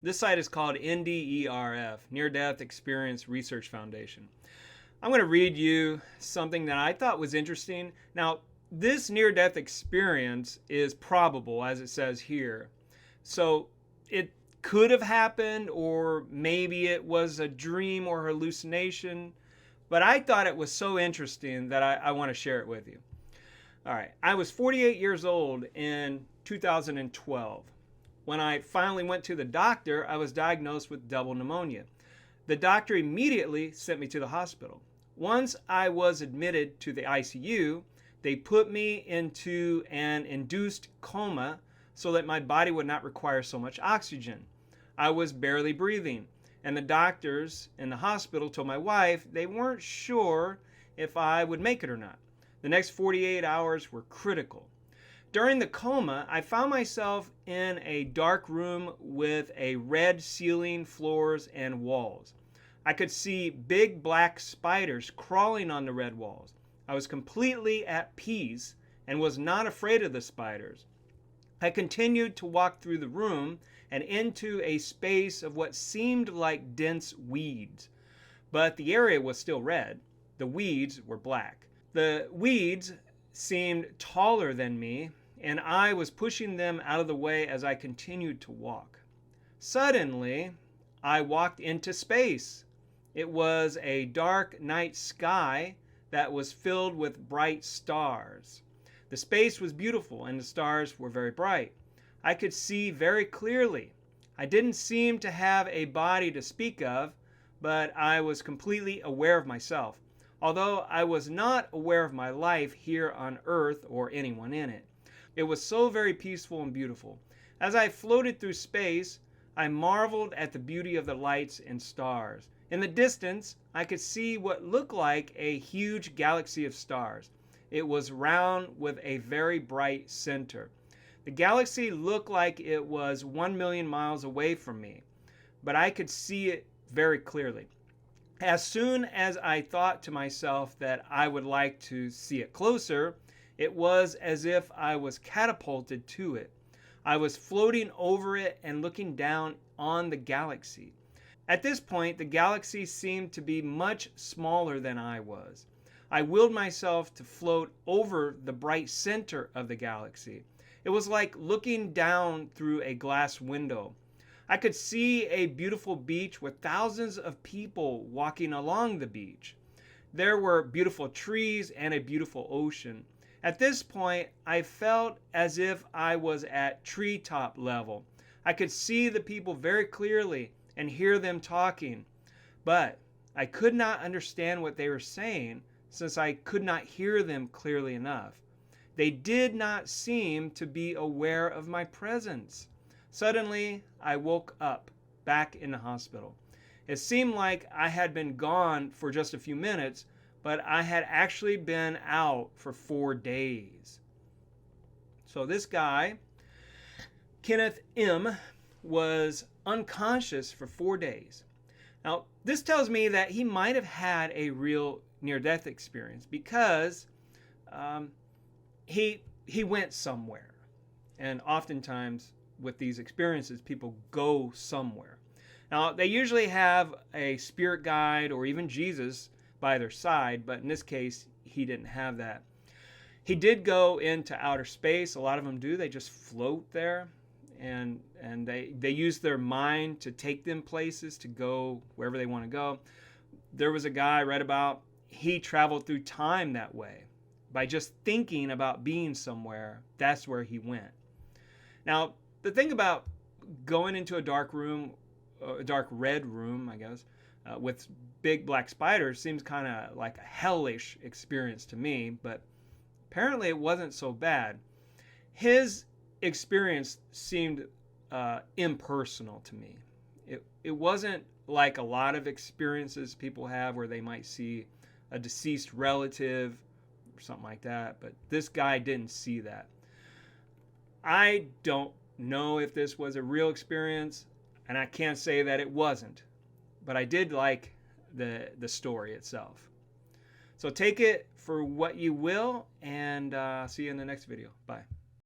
This site is called NDERF, Near Death Experience Research Foundation. I'm going to read you something that I thought was interesting. Now, this near death experience is probable, as it says here. So it could have happened, or maybe it was a dream or hallucination. But I thought it was so interesting that I want to share it with you. All right, I was 48 years old in 2012. When I finally went to the doctor, I was diagnosed with double pneumonia. The doctor immediately sent me to the hospital. Once I was admitted to the ICU, they put me into an induced coma so that my body would not require so much oxygen. I was barely breathing, and the doctors in the hospital told my wife they weren't sure if I would make it or not. The next 48 hours were critical. During the coma, I found myself in a dark room with a red ceiling, floors, and walls. I could see big black spiders crawling on the red walls. I was completely at peace and was not afraid of the spiders. I continued to walk through the room and into a space of what seemed like dense weeds. But the area was still red. The weeds were black. The weeds seemed taller than me, and I was pushing them out of the way as I continued to walk. Suddenly, I walked into space. It was a dark night sky that was filled with bright stars. The space was beautiful and the stars were very bright. I could see very clearly. I didn't seem to have a body to speak of, but I was completely aware of myself, although I was not aware of my life here on Earth or anyone in it. It was so very peaceful and beautiful. As I floated through space, I marveled at the beauty of the lights and stars. In the distance, I could see what looked like a huge galaxy of stars. It was round with a very bright center. The galaxy looked like it was 1 million miles away from me, but I could see it very clearly. As soon as I thought to myself that I would like to see it closer, it was as if I was catapulted to it. I was floating over it and looking down on the galaxy. At this point, the galaxy seemed to be much smaller than I was. I willed myself to float over the bright center of the galaxy. It was like looking down through a glass window. I could see a beautiful beach with thousands of people walking along the beach. There were beautiful trees and a beautiful ocean. At this point, I felt as if I was at treetop level. I could see the people very clearly and hear them talking, but I could not understand what they were saying since I could not hear them clearly enough. They did not seem to be aware of my presence. Suddenly, I woke up back in the hospital. It seemed like I had been gone for just a few minutes, but I had actually been out for 4 days. So this guy, Kenneth M., was unconscious for 4 days. Now, this tells me that he might have had a real near-death experience because he went somewhere. And oftentimes with these experiences, people go somewhere. Now, they usually have a spirit guide or even Jesus by their side, but in this case, he didn't have that. He did go into outer space. A lot of them do. They just float there, and they use their mind to take them places, to go wherever they want to go. There was a guy I read about, he traveled through time that way. By just thinking about being somewhere, that's where he went. Now, the thing about going into a dark room, a dark red room, I guess, with big black spiders seems kind of like a hellish experience to me, but apparently it wasn't so bad. His experience seemed impersonal to me. It wasn't like a lot of experiences people have where they might see a deceased relative or something like that, but this guy didn't see that. I don't know if this was a real experience, and I can't say that it wasn't, but I did like the story itself. So take it for what you will, and see you in the next video. Bye.